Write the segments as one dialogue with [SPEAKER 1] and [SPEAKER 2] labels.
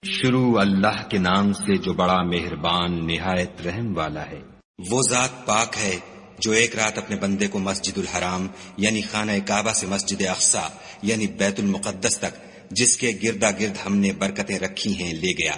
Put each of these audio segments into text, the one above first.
[SPEAKER 1] شروع اللہ کے نام سے جو بڑا مہربان نہایت رحم والا ہے۔
[SPEAKER 2] وہ ذات پاک ہے جو ایک رات اپنے بندے کو مسجد الحرام یعنی خانہ کعبہ سے مسجد اقصی یعنی بیت المقدس تک جس کے گردا گرد ہم نے برکتیں رکھی ہیں لے گیا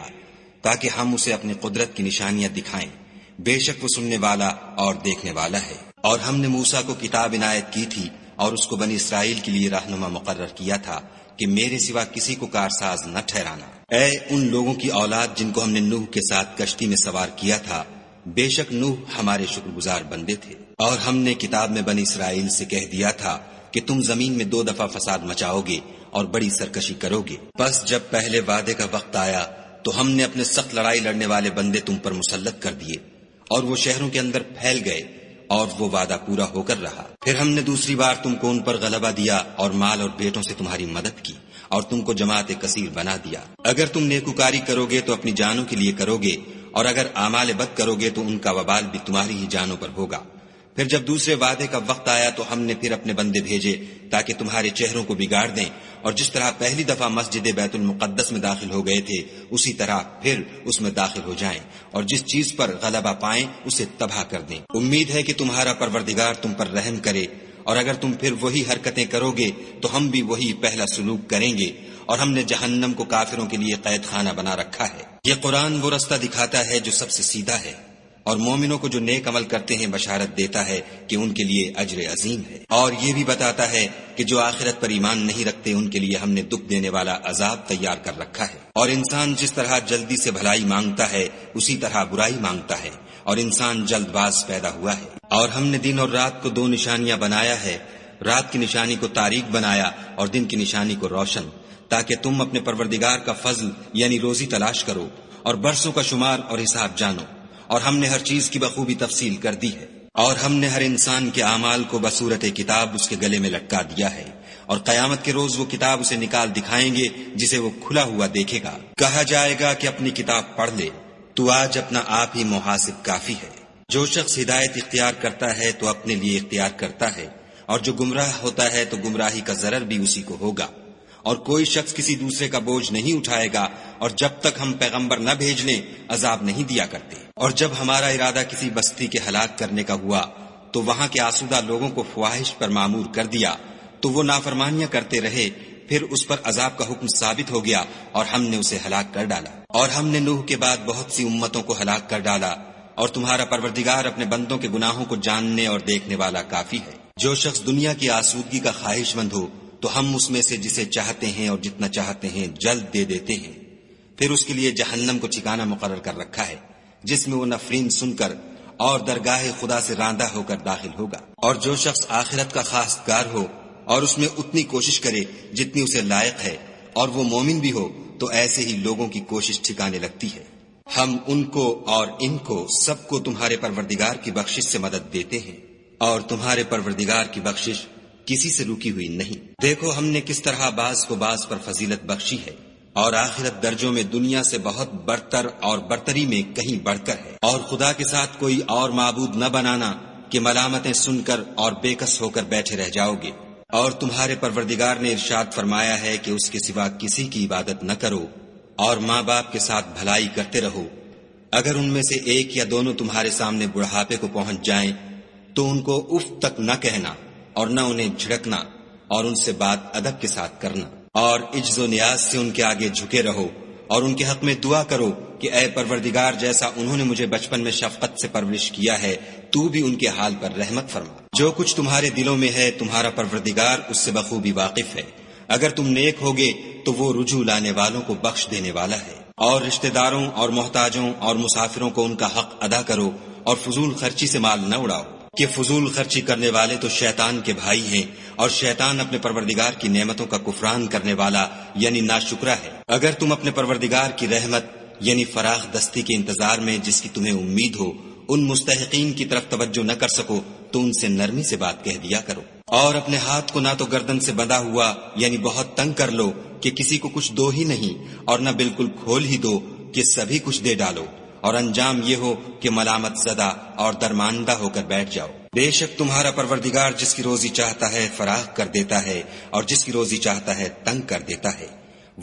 [SPEAKER 2] تاکہ ہم اسے اپنی قدرت کی نشانیاں دکھائیں۔ بے شک وہ سننے والا اور دیکھنے والا ہے۔ اور ہم نے موسیٰ کو کتاب عنایت کی تھی اور اس کو بنی اسرائیل کے لیے رہنما مقرر کیا تھا کہ میرے سوا کسی کو کارساز نہ ٹھہرانا۔ اے ان لوگوں کی اولاد جن کو ہم نے نوح کے ساتھ کشتی میں سوار کیا تھا، بے شک نوح ہمارے شکر گزار بندے تھے۔ اور ہم نے کتاب میں بنی اسرائیل سے کہہ دیا تھا کہ تم زمین میں 2 دفعہ فساد مچاؤ گے اور بڑی سرکشی کرو گے۔ بس جب پہلے وعدے کا وقت آیا تو ہم نے اپنے سخت لڑائی لڑنے والے بندے تم پر مسلط کر دیے اور وہ شہروں کے اندر پھیل گئے اور وہ وعدہ پورا ہو کر رہا۔ پھر ہم نے دوسری بار تم کو ان پر غلبہ دیا اور مال اور بیٹوں سے تمہاری مدد کی اور تم کو جماعت کثیر بنا دیا۔ اگر تم نیکوکاری کرو گے تو اپنی جانوں کے لیے کرو گے اور اگر اعمال بد کرو گے تو ان کا وبال بھی تمہاری ہی جانوں پر ہوگا۔ پھر جب دوسرے وعدے کا وقت آیا تو ہم نے پھر اپنے بندے بھیجے تاکہ تمہارے چہروں کو بگاڑ دیں، اور جس طرح پہلی دفعہ مسجد بیت المقدس میں داخل ہو گئے تھے اسی طرح پھر اس میں داخل ہو جائیں، اور جس چیز پر غلبہ پائیں اسے تباہ کر دیں۔ امید ہے کہ تمہارا پروردگار تم پر رحم کرے، اور اگر تم پھر وہی حرکتیں کرو گے تو ہم بھی وہی پہلا سلوک کریں گے، اور ہم نے جہنم کو کافروں کے لیے قید خانہ بنا رکھا ہے۔ یہ قرآن وہ رستہ دکھاتا ہے جو سب سے سیدھا ہے، اور مومنوں کو جو نیک عمل کرتے ہیں بشارت دیتا ہے کہ ان کے لیے اجر عظیم ہے، اور یہ بھی بتاتا ہے کہ جو آخرت پر ایمان نہیں رکھتے ان کے لیے ہم نے دکھ دینے والا عذاب تیار کر رکھا ہے۔ اور انسان جس طرح جلدی سے بھلائی مانگتا ہے اسی طرح برائی مانگتا ہے، اور انسان جلد باز پیدا ہوا ہے۔ اور ہم نے دن اور رات کو 2 نشانیاں بنایا ہے، رات کی نشانی کو تاریک بنایا اور دن کی نشانی کو روشن، تاکہ تم اپنے پروردگار کا فضل یعنی روزی تلاش کرو اور برسوں کا شمار اور حساب جانو۔ اور ہم نے ہر چیز کی بخوبی تفصیل کر دی ہے، اور ہم نے ہر انسان کے اعمال کو بصورت کتاب اس کے گلے میں لٹکا دیا ہے، اور قیامت کے روز وہ کتاب اسے نکال دکھائیں گے جسے وہ کھلا ہوا دیکھے گا۔ کہا جائے گا کہ اپنی کتاب پڑھ لے، تو آج اپنا آپ ہی محاسب کافی ہے۔ جو شخص ہدایت اختیار کرتا ہے تو اپنے لیے اختیار کرتا ہے، اور جو گمراہ ہوتا ہے تو گمراہی کا ضرر بھی اسی کو ہوگا۔ اور کوئی شخص کسی دوسرے کا بوجھ نہیں اٹھائے گا، اور جب تک ہم پیغمبر نہ بھیج لیں عذاب نہیں دیا کرتے۔ اور جب ہمارا ارادہ کسی بستی کے ہلاک کرنے کا ہوا تو وہاں کے آسودہ لوگوں کو فواحش پر معمور کر دیا تو وہ نافرمانیاں کرتے رہے، پھر اس پر عذاب کا حکم ثابت ہو گیا اور ہم نے اسے ہلاک کر ڈالا۔ اور ہم نے نوح کے بعد بہت سی امتوں کو ہلاک کر ڈالا، اور تمہارا پروردگار اپنے بندوں کے گناہوں کو جاننے اور دیکھنے والا کافی ہے۔ جو شخص دنیا کی آسودگی کا خواہش مند ہو تو ہم اس میں سے جسے چاہتے ہیں اور جتنا چاہتے ہیں جلد دے دیتے ہیں، پھر اس کے لیے جہنم کو ٹھکانہ مقرر کر رکھا ہے جس میں وہ نفرین سن کر اور درگاہ خدا سے راندہ ہو کر داخل ہوگا۔ اور جو شخص آخرت کا خواستگار ہو اور اس میں اتنی کوشش کرے جتنی اسے لائق ہے اور وہ مومن بھی ہو تو ایسے ہی لوگوں کی کوشش ٹھکانے لگتی ہے۔ ہم ان کو اور ان کو سب کو تمہارے پروردگار کی بخشش سے مدد دیتے ہیں، اور تمہارے پروردگار کی بخشش کسی سے رکی ہوئی نہیں۔ دیکھو ہم نے کس طرح بعض کو بعض پر فضیلت بخشی ہے، اور آخرت درجوں میں دنیا سے بہت برتر اور برتری میں کہیں بڑھ کر ہے۔ اور خدا کے ساتھ کوئی اور معبود نہ بنانا کہ ملامتیں سن کر اور بے کس ہو کر بیٹھے رہ جاؤ گے۔ اور تمہارے پروردگار نے ارشاد فرمایا ہے کہ اس کے سوا کسی کی عبادت نہ کرو، اور ماں باپ کے ساتھ بھلائی کرتے رہو۔ اگر ان میں سے ایک یا دونوں تمہارے سامنے بڑھاپے کو پہنچ جائیں تو ان کو اف تک نہ کہنا اور نہ انہیں جھڑکنا، اور ان سے بات ادب کے ساتھ کرنا، اور عجز و نیاز سے ان کے آگے جھکے رہو، اور ان کے حق میں دعا کرو کہ اے پروردگار جیسا انہوں نے مجھے بچپن میں شفقت سے پرورش کیا ہے تو بھی ان کے حال پر رحمت فرما۔ جو کچھ تمہارے دلوں میں ہے تمہارا پروردگار اس سے بخوبی واقف ہے۔ اگر تم نیک ہوگے تو وہ رجوع لانے والوں کو بخش دینے والا ہے۔ اور رشتہ داروں اور محتاجوں اور مسافروں کو ان کا حق ادا کرو، اور فضول خرچی سے مال نہ اڑاؤ، کہ فضول خرچی کرنے والے تو شیطان کے بھائی ہیں، اور شیطان اپنے پروردگار کی نعمتوں کا کفران کرنے والا یعنی ناشکرا ہے۔ اگر تم اپنے پروردگار کی رحمت یعنی فراخ دستی کے انتظار میں جس کی تمہیں امید ہو ان مستحقین کی طرف توجہ نہ کر سکو تو ان سے نرمی سے بات کہہ دیا کرو، اور اپنے ہاتھ کو نہ تو گردن سے بندھا ہوا یعنی بہت تنگ کر لو کہ کسی کو کچھ دو ہی نہیں، اور نہ بالکل کھول ہی دو کہ سبھی کچھ دے ڈالو، اور انجام یہ ہو کہ ملامت زدہ اور درماندہ ہو کر بیٹھ جاؤ۔ بے شک تمہارا پروردگار جس کی روزی چاہتا ہے فراخ کر دیتا ہے، اور جس کی روزی چاہتا ہے تنگ کر دیتا ہے۔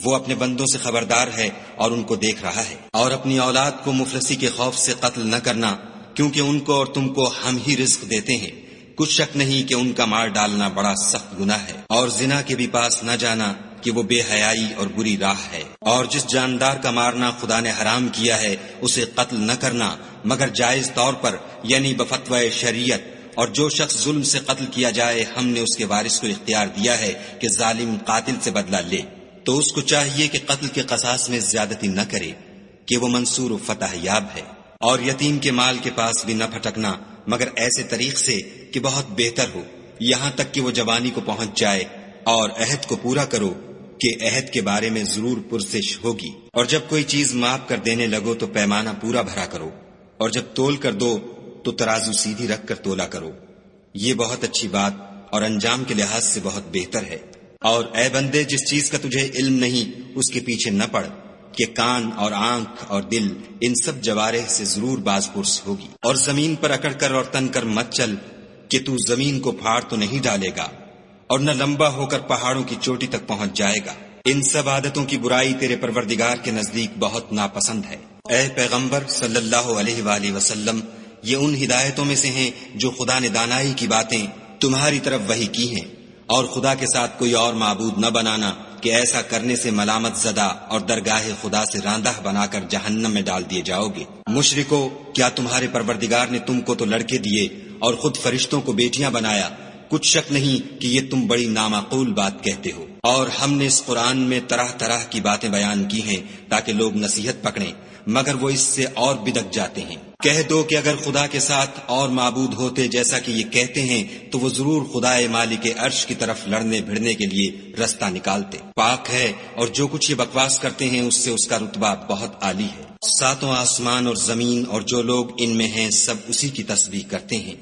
[SPEAKER 2] وہ اپنے بندوں سے خبردار ہے اور ان کو دیکھ رہا ہے۔ اور اپنی اولاد کو مفلسی کے خوف سے قتل نہ کرنا، کیونکہ ان کو اور تم کو ہم ہی رزق دیتے ہیں، کچھ شک نہیں کہ ان کا مار ڈالنا بڑا سخت گناہ ہے۔ اور زنا کے بھی پاس نہ جانا کہ وہ بے حیائی اور بری راہ ہے۔ اور جس جاندار کا مارنا خدا نے حرام کیا ہے اسے قتل نہ کرنا مگر جائز طور پر، یعنی بفتوی شریعت۔ اور جو شخص ظلم سے قتل کیا جائے ہم نے اس کے وارث کو اختیار دیا ہے کہ ظالم قاتل سے بدلہ لے، تو اس کو چاہیے کہ قتل کے قصاص میں زیادتی نہ کرے کہ وہ منصور و فتح یاب ہے۔ اور یتیم کے مال کے پاس بھی نہ پھٹکنا مگر ایسے طریق سے کہ بہت بہتر ہو، یہاں تک کہ وہ جوانی کو پہنچ جائے۔ اور عہد کو پورا کرو کہ عہد کے بارے میں ضرور پرسش ہوگی۔ اور جب کوئی چیز ماپ کر دینے لگو تو پیمانہ پورا بھرا کرو، اور جب تول کر دو تو ترازو سیدھی رکھ کر تولا کرو، یہ بہت اچھی بات اور انجام کے لحاظ سے بہت بہتر ہے۔ اور اے بندے، جس چیز کا تجھے علم نہیں اس کے پیچھے نہ پڑ کہ کان اور آنکھ اور دل ان سب جوارح سے ضرور باز پرس ہوگی۔ اور زمین پر اکڑ کر اور تن کر مت چل کہ تو زمین کو پھاڑ تو نہیں ڈالے گا اور نہ لمبا ہو کر پہاڑوں کی چوٹی تک پہنچ جائے گا۔ ان سب عادتوں کی برائی تیرے پروردگار کے نزدیک بہت ناپسند ہے۔ اے پیغمبر صلی اللہ علیہ وآلہ وسلم، یہ ان ہدایتوں میں سے ہیں جو خدا نے دانائی کی باتیں تمہاری طرف وحی کی ہیں، اور خدا کے ساتھ کوئی اور معبود نہ بنانا کہ ایسا کرنے سے ملامت زدہ اور درگاہ خدا سے راندہ بنا کر جہنم میں ڈال دیے جاؤ گے۔ مشرکو، کیا تمہارے پروردگار نے تم کو تو لڑکے دیے اور خود فرشتوں کو بیٹیاں بنایا؟ کچھ شک نہیں کہ یہ تم بڑی نامعقول بات کہتے ہو۔ اور ہم نے اس قرآن میں طرح طرح کی باتیں بیان کی ہیں تاکہ لوگ نصیحت پکڑیں، مگر وہ اس سے اور بدک جاتے ہیں۔ کہہ دو کہ اگر خدا کے ساتھ اور معبود ہوتے جیسا کہ یہ کہتے ہیں تو وہ ضرور خدائے مالک عرش کی طرف لڑنے بھڑنے کے لیے رستہ نکالتے۔ پاک ہے اور جو کچھ یہ بکواس کرتے ہیں اس سے اس کا رتبہ بہت عالی ہے۔ ساتوں آسمان اور زمین اور جو لوگ ان میں ہیں سب اسی کی تسبیح کرتے ہیں،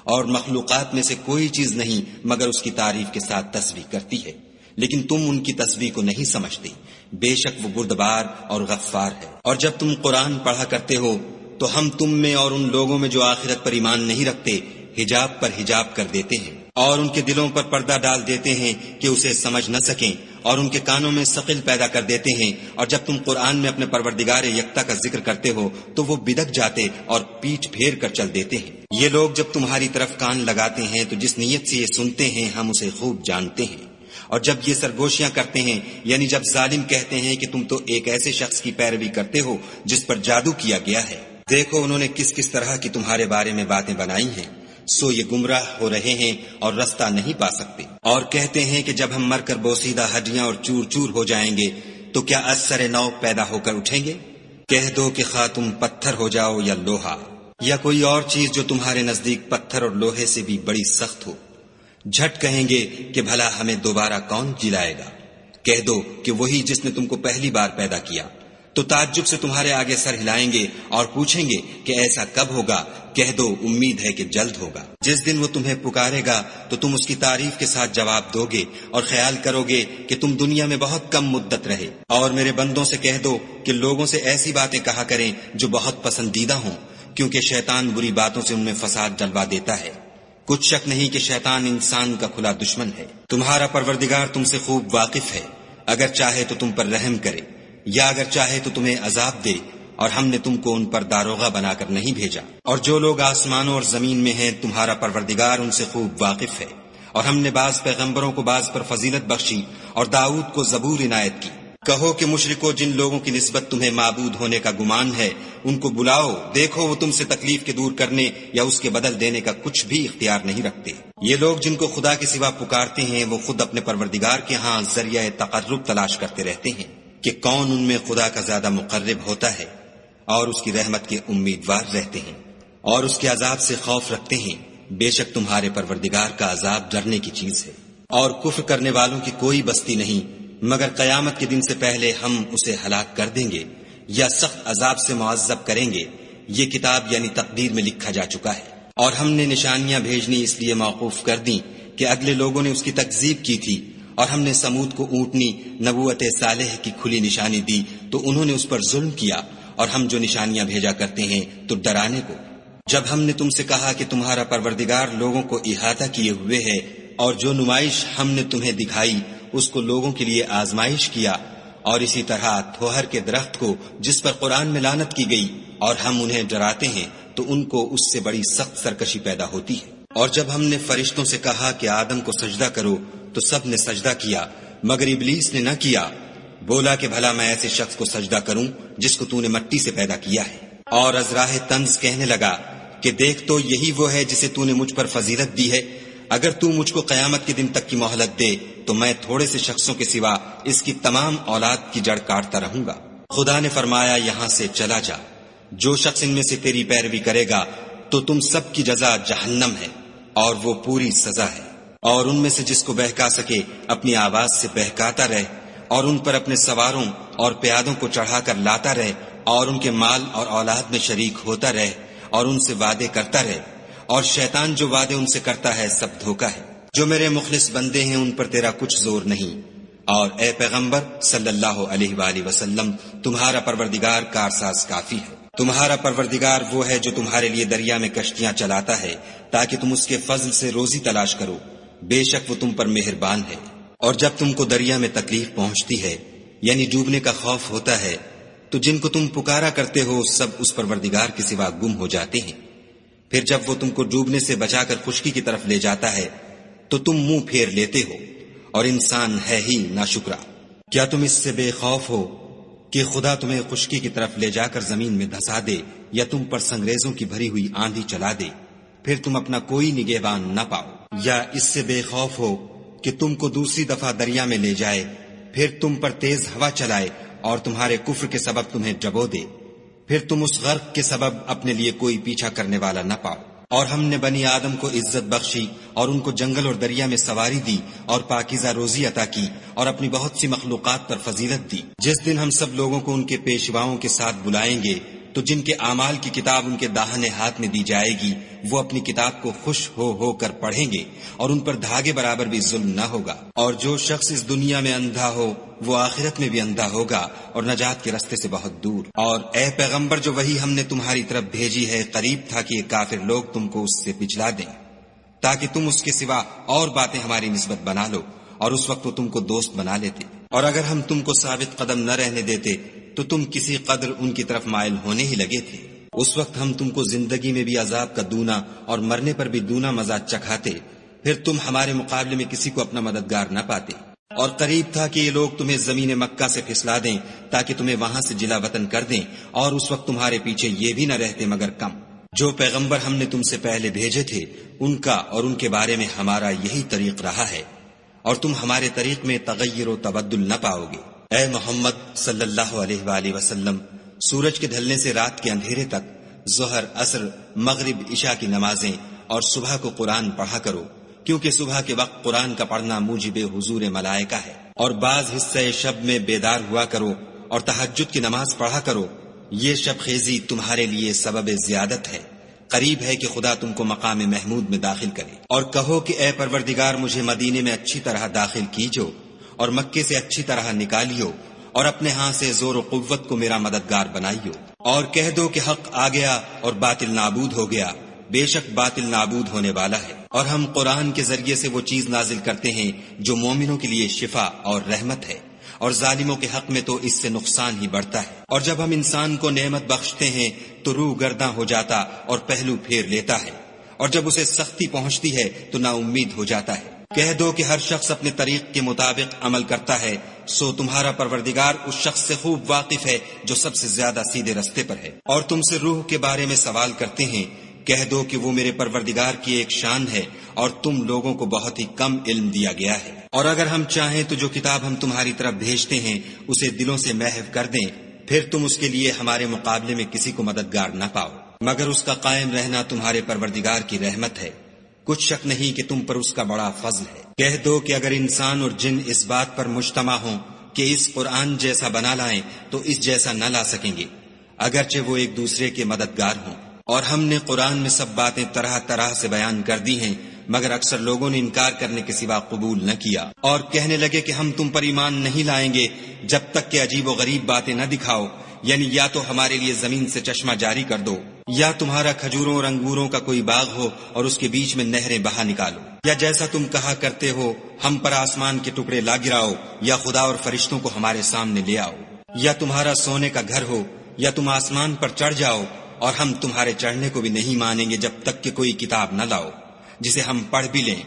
[SPEAKER 2] اور مخلوقات میں سے کوئی چیز نہیں مگر اس کی تعریف کے ساتھ تسبیح کرتی ہے، لیکن تم ان کی تسبیح کو نہیں سمجھتے۔ بے شک وہ بردبار اور غفار ہے۔ اور جب تم قرآن پڑھا کرتے ہو تو ہم تم میں اور ان لوگوں میں جو آخرت پر ایمان نہیں رکھتے حجاب پر حجاب کر دیتے ہیں، اور ان کے دلوں پر پردہ ڈال دیتے ہیں کہ اسے سمجھ نہ سکیں، اور ان کے کانوں میں ثقل پیدا کر دیتے ہیں۔ اور جب تم قرآن میں اپنے پروردگار یکتا کا ذکر کرتے ہو تو وہ بدک جاتے اور پیٹھ پھیر کر چل دیتے ہیں۔ یہ لوگ جب تمہاری طرف کان لگاتے ہیں تو جس نیت سے یہ سنتے ہیں ہم اسے خوب جانتے ہیں، اور جب یہ سرگوشیاں کرتے ہیں، یعنی جب ظالم کہتے ہیں کہ تم تو ایک ایسے شخص کی پیروی کرتے ہو جس پر جادو کیا گیا ہے، دیکھو انہوں نے کس کس طرح کی تمہارے بارے میں باتیں بنائی ہیں، سو یہ گمراہ ہو رہے ہیں اور رستہ نہیں پا سکتے۔ اور کہتے ہیں کہ جب ہم مر کر بوسیدہ ہڈیاں اور چور چور ہو جائیں گے تو کیا اثر نو پیدا ہو کر اٹھیں گے؟ کہہ دو کہ خواہ تم پتھر ہو جاؤ یا لوہا یا کوئی اور چیز جو تمہارے نزدیک پتھر اور لوہے سے بھی بڑی سخت ہو، جھٹ کہیں گے کہ بھلا ہمیں دوبارہ کون جلائے گا؟ کہہ دو کہ وہی جس نے تم کو پہلی بار پیدا کیا، تو تعجب سے تمہارے آگے سر ہلائیں گے اور پوچھیں گے کہ ایسا کب ہوگا؟ کہہ دو امید ہے کہ جلد ہوگا۔ جس دن وہ تمہیں پکارے گا تو تم اس کی تعریف کے ساتھ جواب دو گے اور خیال کرو گے کہ تم دنیا میں بہت کم مدت رہے۔ اور میرے بندوں سے کہہ دو کہ لوگوں سے ایسی باتیں کہا کریں جو بہت پسندیدہ ہوں، کیونکہ شیطان بری باتوں سے ان میں فساد ڈلوا دیتا ہے۔ کچھ شک نہیں کہ شیطان انسان کا کھلا دشمن ہے۔ تمہارا پروردگار تم سے خوب واقف ہے، اگر چاہے تو تم پر رحم کرے یا اگر چاہے تو تمہیں عذاب دے، اور ہم نے تم کو ان پر داروغہ بنا کر نہیں بھیجا۔ اور جو لوگ آسمانوں اور زمین میں ہیں تمہارا پروردگار ان سے خوب واقف ہے۔ اور ہم نے بعض پیغمبروں کو بعض پر فضیلت بخشی اور داؤد کو زبور عنایت کی۔ کہو کہ مشرکو، جن لوگوں کی نسبت تمہیں معبود ہونے کا گمان ہے ان کو بلاؤ، دیکھو وہ تم سے تکلیف کے دور کرنے یا اس کے بدل دینے کا کچھ بھی اختیار نہیں رکھتے۔ یہ لوگ جن کو خدا کے سوا پکارتے ہیں وہ خود اپنے پروردگار کے ہاں ذریعہ تقرب تلاش کرتے رہتے ہیں کہ کون ان میں خدا کا زیادہ مقرب ہوتا ہے، اور اس کی رحمت کے امیدوار رہتے ہیں اور اس کے عذاب سے خوف رکھتے ہیں۔ بے شک تمہارے پروردگار کا عذاب ڈرنے کی چیز ہے۔ اور کفر کرنے والوں کی کوئی بستی نہیں مگر قیامت کے دن سے پہلے ہم اسے ہلاک کر دیں گے یا سخت عذاب سے معذب کریں گے۔ یہ کتاب یعنی تقدیر میں لکھا جا چکا ہے۔ اور ہم نے نشانیاں بھیجنی اس لیے موقوف کر دیں کہ اگلے لوگوں نے اس کی تکذیب کی تھی، اور ہم نے سمود کو اونٹنی نبوت صالح کی کھلی نشانی دی تو انہوں نے اس پر ظلم کیا، اور ہم جو نشانیاں بھیجا کرتے ہیں تو ڈرانے کو۔ جب ہم نے تم سے کہا کہ تمہارا پروردگار لوگوں کو احاطہ کیے ہوئے ہے، اور جو نمائش ہم نے تمہیں دکھائی اس کو لوگوں کے لیے آزمائش کیا، اور اسی طرح تھوہر کے درخت کو جس پر قرآن میں لعنت کی گئی اور ہم انہیں ڈراتے ہیں تو ان کو اس سے بڑی سخت سرکشی پیدا ہوتی ہے۔ اور جب ہم نے فرشتوں سے کہا کہ آدم کو سجدہ کرو تو سب نے سجدہ کیا مگر ابلیس نے نہ کیا، بولا کہ بھلا میں ایسے شخص کو سجدہ کروں جس کو تو نے مٹی سے پیدا کیا ہے۔ اور از راہ طنز کہنے لگا کہ دیکھ تو یہی وہ ہے جسے تو نے مجھ پر فضیلت دی ہے، اگر تو مجھ کو قیامت کے دن تک کی مہلت دے تو میں تھوڑے سے شخصوں کے سوا اس کی تمام اولاد کی جڑ کاٹتا رہوں گا۔ خدا نے فرمایا یہاں سے چلا جا، جو شخص ان میں سے تیری پیروی کرے گا تو تم سب کی جزا جہنم ہے اور وہ پوری سزا ہے، اور ان میں سے جس کو بہکا سکے اپنی آواز سے بہکاتا رہے، اور ان پر اپنے سواروں اور پیادوں کو چڑھا کر لاتا رہے، اور ان کے مال اور اولاد میں شریک ہوتا رہے، اور ان سے وعدے کرتا رہے، اور شیطان جو وعدے ان سے کرتا ہے سب دھوکا ہے۔ جو میرے مخلص بندے ہیں ان پر تیرا کچھ زور نہیں، اور اے پیغمبر صلی اللہ علیہ وآلہ وسلم تمہارا پروردگار کارساز کافی ہے۔ تمہارا پروردگار وہ ہے جو تمہارے لیے دریا میں کشتیاں چلاتا ہے تاکہ تم اس کے فضل سے روزی تلاش کرو، بے شک وہ تم پر مہربان ہے۔ اور جب تم کو دریا میں تکلیف پہنچتی ہے یعنی ڈوبنے کا خوف ہوتا ہے تو جن کو تم پکارا کرتے ہو سب اس پروردگار کے سوا گم ہو جاتے ہیں، پھر جب وہ تم کو ڈوبنے سے بچا کر خشکی کی طرف لے جاتا ہے تو تم منہ پھیر لیتے ہو، اور انسان ہے ہی ناشکرا۔ کیا تم اس سے بے خوف ہو کہ خدا تمہیں خشکی کی طرف لے جا کر زمین میں دھسا دے یا تم پر سنگریزوں کی بھری ہوئی آندھی چلا دے، پھر تم اپنا کوئی نگہبان نہ پاؤ؟ یا اس سے بے خوف ہو کہ تم کو دوسری دفعہ دریا میں لے جائے، پھر تم پر تیز ہوا چلائے اور تمہارے کفر کے سبب تمہیں ڈبو دے، پھر تم اس غرق کے سبب اپنے لیے کوئی پیچھا کرنے والا نہ پاؤ؟ اور ہم نے بنی آدم کو عزت بخشی اور ان کو جنگل اور دریا میں سواری دی اور پاکیزہ روزی عطا کی اور اپنی بہت سی مخلوقات پر فضیلت دی۔ جس دن ہم سب لوگوں کو ان کے پیشواؤں کے ساتھ بلائیں گے تو جن کے اعمال کی کتاب ان کے داہنے ہاتھ میں دی جائے گی وہ اپنی کتاب کو خوش ہو کر پڑھیں گے اور ان پر دھاگے برابر بھی ظلم نہ ہوگا۔ اور جو شخص اس دنیا میں اندھا ہو وہ آخرت میں بھی اندھا ہوگا اور نجات کے راستے سے بہت دور۔ اور اے پیغمبر جو وحی ہم نے تمہاری طرف بھیجی ہے قریب تھا کہ یہ کافر لوگ تم کو اس سے پچھلا دیں تاکہ تم اس کے سوا اور باتیں ہماری نسبت بنا لو، اور اس وقت وہ تم کو دوست بنا لیتے۔ اور اگر ہم تم کو ثابت قدم نہ رہنے دیتے تو تم کسی قدر ان کی طرف مائل ہونے ہی لگے تھے۔ اس وقت ہم تم کو زندگی میں بھی عذاب کا دونا اور مرنے پر بھی دونا مزہ چکھاتے، پھر تم ہمارے مقابلے میں کسی کو اپنا مددگار نہ پاتے۔ اور قریب تھا کہ یہ لوگ تمہیں زمین مکہ سے پھسلا دیں تاکہ تمہیں وہاں سے جلا وطن کر دیں، اور اس وقت تمہارے پیچھے یہ بھی نہ رہتے مگر کم۔ جو پیغمبر ہم نے تم سے پہلے بھیجے تھے ان کا اور ان کے بارے میں ہمارا یہی طریق رہا ہے، اور تم ہمارے طریق میں تغیر و تبدل نہ پاؤ گے۔ اے محمد صلی اللہ علیہ وآلہ وسلم سورج کے ڈھلنے سے رات کے اندھیرے تک ظہر، عصر، مغرب، عشاء کی نمازیں اور صبح کو قرآن پڑھا کرو، کیونکہ صبح کے وقت قرآن کا پڑھنا موجب حضور ملائکہ ہے۔ اور بعض حصہ شب میں بیدار ہوا کرو اور تہجد کی نماز پڑھا کرو، یہ شب خیزی تمہارے لیے سبب زیادت ہے، قریب ہے کہ خدا تم کو مقام محمود میں داخل کرے۔ اور کہو کہ اے پروردگار مجھے مدینے میں اچھی طرح داخل کیجو اور مکے سے اچھی طرح نکالیو، اور اپنے ہاں سے زور و قوت کو میرا مددگار بنائیو۔ اور کہہ دو کہ حق آ گیا اور باطل نابود ہو گیا، بے شک باطل نابود ہونے والا ہے۔ اور ہم قرآن کے ذریعے سے وہ چیز نازل کرتے ہیں جو مومنوں کے لیے شفا اور رحمت ہے، اور ظالموں کے حق میں تو اس سے نقصان ہی بڑھتا ہے۔ اور جب ہم انسان کو نعمت بخشتے ہیں تو روح گرداں ہو جاتا اور پہلو پھیر لیتا ہے، اور جب اسے سختی پہنچتی ہے تو نا امید ہو جاتا ہے۔ کہہ دو کہ ہر شخص اپنے طریق کے مطابق عمل کرتا ہے، سو تمہارا پروردگار اس شخص سے خوب واقف ہے جو سب سے زیادہ سیدھے رستے پر ہے۔ اور تم سے روح کے بارے میں سوال کرتے ہیں، کہہ دو کہ وہ میرے پروردگار کی ایک شان ہے اور تم لوگوں کو بہت ہی کم علم دیا گیا ہے۔ اور اگر ہم چاہیں تو جو کتاب ہم تمہاری طرف بھیجتے ہیں اسے دلوں سے محو کر دیں، پھر تم اس کے لیے ہمارے مقابلے میں کسی کو مددگار نہ پاؤ، مگر اس کا قائم رہنا تمہارے پروردگار کی رحمت ہے، کچھ شک نہیں کہ تم پر اس کا بڑا فضل ہے۔ کہہ دو کہ اگر انسان اور جن اس بات پر مجتمع ہوں کہ اس قرآن جیسا بنا لائیں تو اس جیسا نہ لا سکیں گے، اگرچہ وہ ایک دوسرے کے مددگار ہوں۔ اور ہم نے قرآن میں سب باتیں طرح طرح سے بیان کر دی ہیں، مگر اکثر لوگوں نے انکار کرنے کے سوا قبول نہ کیا، اور کہنے لگے کہ ہم تم پر ایمان نہیں لائیں گے جب تک کہ عجیب و غریب باتیں نہ دکھاؤ، یعنی یا تو ہمارے لیے زمین سے چشمہ جاری کر دو، یا تمہارا کھجوروں اور انگوروں کا کوئی باغ ہو اور اس کے بیچ میں نہریں بہا نکالو، یا جیسا تم کہا کرتے ہو ہم پر آسمان کے ٹکڑے لا گراؤ، یا خدا اور فرشتوں کو ہمارے سامنے لے آؤ، یا تمہارا سونے کا گھر ہو، یا تم آسمان پر چڑھ جاؤ، اور ہم تمہارے چڑھنے کو بھی نہیں مانیں گے جب تک کہ کوئی کتاب نہ لاؤ جسے ہم پڑھ بھی لیں۔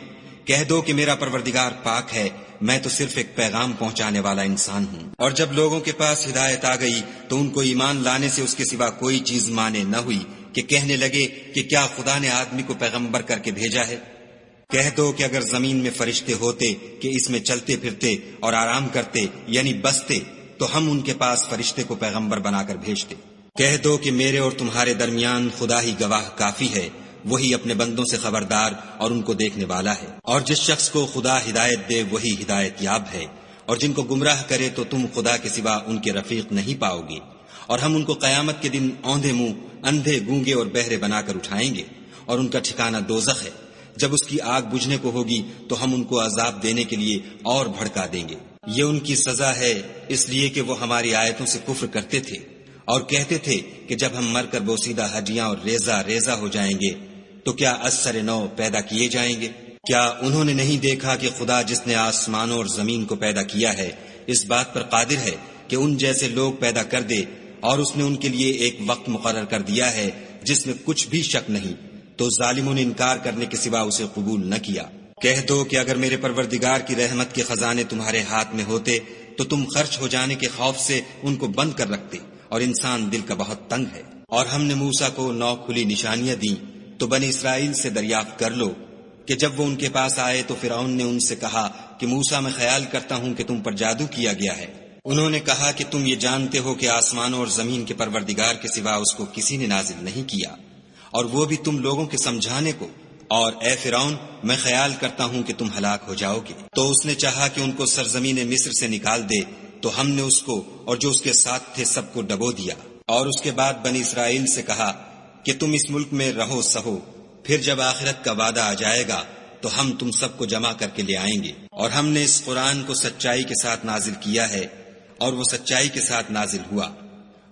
[SPEAKER 2] کہہ دو کہ میرا پروردگار پاک ہے، میں تو صرف ایک پیغام پہنچانے والا انسان ہوں۔ اور جب لوگوں کے پاس ہدایت آ گئی تو ان کو ایمان لانے سے اس کے سوا کوئی چیز مانے نہ ہوئی کہ کہنے لگے کہ کیا خدا نے آدمی کو پیغمبر کر کے بھیجا ہے؟ کہہ دو کہ اگر زمین میں فرشتے ہوتے کہ اس میں چلتے پھرتے اور آرام کرتے یعنی بستے، تو ہم ان کے پاس فرشتے کو پیغمبر بنا کر بھیجتے۔ کہہ دو کہ میرے اور تمہارے درمیان خدا ہی گواہ کافی ہے، وہی اپنے بندوں سے خبردار اور ان کو دیکھنے والا ہے۔ اور جس شخص کو خدا ہدایت دے وہی ہدایت یاب ہے، اور جن کو گمراہ کرے تو تم خدا کے سوا ان کے رفیق نہیں پاؤ گے۔ اور ہم ان کو قیامت کے دن اوندھے منہ، اندھے، گونگے اور بہرے بنا کر اٹھائیں گے، اور ان کا ٹھکانہ دوزخ ہے۔ جب اس کی آگ بجھنے کو ہوگی تو ہم ان کو عذاب دینے کے لیے اور بھڑکا دیں گے۔ یہ ان کی سزا ہے اس لیے کہ وہ ہماری آیتوں سے کفر کرتے تھے اور کہتے تھے کہ جب ہم مر کر بوسیدہ ہڈیاں اور ریزہ ریزہ ہو جائیں گے تو کیا از سر نو پیدا کیے جائیں گے؟ کیا انہوں نے نہیں دیکھا کہ خدا جس نے آسمانوں اور زمین کو پیدا کیا ہے اس بات پر قادر ہے کہ ان جیسے لوگ پیدا کر دے، اور اس نے ان کے لیے ایک وقت مقرر کر دیا ہے جس میں کچھ بھی شک نہیں، تو ظالموں نے انکار کرنے کے سوا اسے قبول نہ کیا۔ کہہ دو کہ اگر میرے پروردگار کی رحمت کے خزانے تمہارے ہاتھ میں ہوتے تو تم خرچ ہو جانے کے خوف سے ان کو بند کر رکھتے، اور انسان دل کا بہت تنگ ہے۔ اور ہم نے موسیٰ کو 9 کھلی نشانیاں دیں، تو بنی اسرائیل سے دریافت کر لو کہ جب وہ ان کے پاس آئے تو فرعون نے ان سے کہا کہ موسیٰ میں خیال کرتا ہوں کہ تم پر جادو کیا گیا ہے۔ انہوں نے کہا کہ تم یہ جانتے ہو کہ آسمانوں اور زمین کے پروردگار کے سوا اس کو کسی نے نازل نہیں کیا، اور وہ بھی تم لوگوں کے سمجھانے کو، اور اے فرعون میں خیال کرتا ہوں کہ تم ہلاک ہو جاؤ گے۔ تو اس نے چاہا کہ ان کو سرزمین مصر سے نکال دے، تو ہم نے اس کو اور جو اس کے ساتھ تھے سب کو ڈبو دیا، اور اس کے بعد بنی اسرائیل سے کہا کہ تم اس ملک میں رہو سہو، پھر جب آخرت کا وعدہ آ جائے گا تو ہم تم سب کو جمع کر کے لے آئیں گے۔ اور ہم نے اس قرآن کو سچائی کے ساتھ نازل کیا ہے، اور وہ سچائی کے ساتھ نازل ہوا۔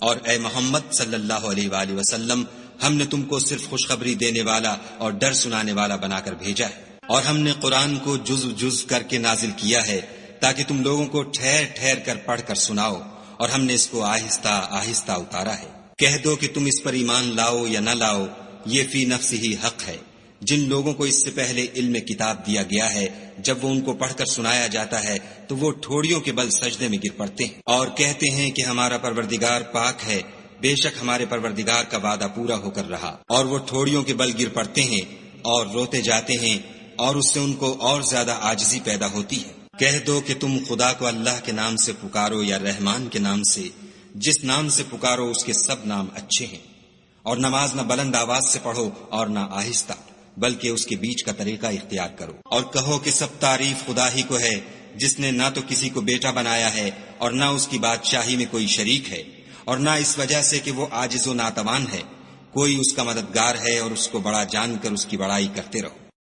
[SPEAKER 2] اور اے محمد صلی اللہ علیہ وآلہ وسلم، ہم نے تم کو صرف خوشخبری دینے والا اور ڈر سنانے والا بنا کر بھیجا ہے۔ اور ہم نے قرآن کو جز جز کر کے نازل کیا ہے تاکہ تم لوگوں کو ٹھہر ٹھہر کر پڑھ کر سناؤ، اور ہم نے اس کو آہستہ آہستہ اتارا ہے۔ کہہ دو کہ تم اس پر ایمان لاؤ یا نہ لاؤ، یہ فی نفس ہی حق ہے۔ جن لوگوں کو اس سے پہلے علم کتاب دیا گیا ہے جب وہ ان کو پڑھ کر سنایا جاتا ہے تو وہ ٹھوڑیوں کے بل سجدے میں گر پڑتے ہیں اور کہتے ہیں کہ ہمارا پروردگار پاک ہے، بے شک ہمارے پروردگار کا وعدہ پورا ہو کر رہا۔ اور وہ ٹھوڑیوں کے بل گر پڑتے ہیں اور روتے جاتے ہیں، اور اس سے ان کو اور زیادہ عاجزی پیدا ہوتی ہے۔ کہہ دو کہ تم خدا کو اللہ کے نام سے پکارو یا رحمان کے نام سے، جس نام سے پکارو اس کے سب نام اچھے ہیں۔ اور نماز نہ بلند آواز سے پڑھو اور نہ آہستہ، بلکہ اس کے بیچ کا طریقہ اختیار کرو۔ اور کہو کہ سب تعریف خدا ہی کو ہے، جس نے نہ تو کسی کو بیٹا بنایا ہے اور نہ اس کی بادشاہی میں کوئی شریک ہے، اور نہ اس وجہ سے کہ وہ عاجز و ناتوان ہے، کوئی اس کا مددگار ہے، اور اس کو بڑا جان کر اس کی بڑائی کرتے رہو۔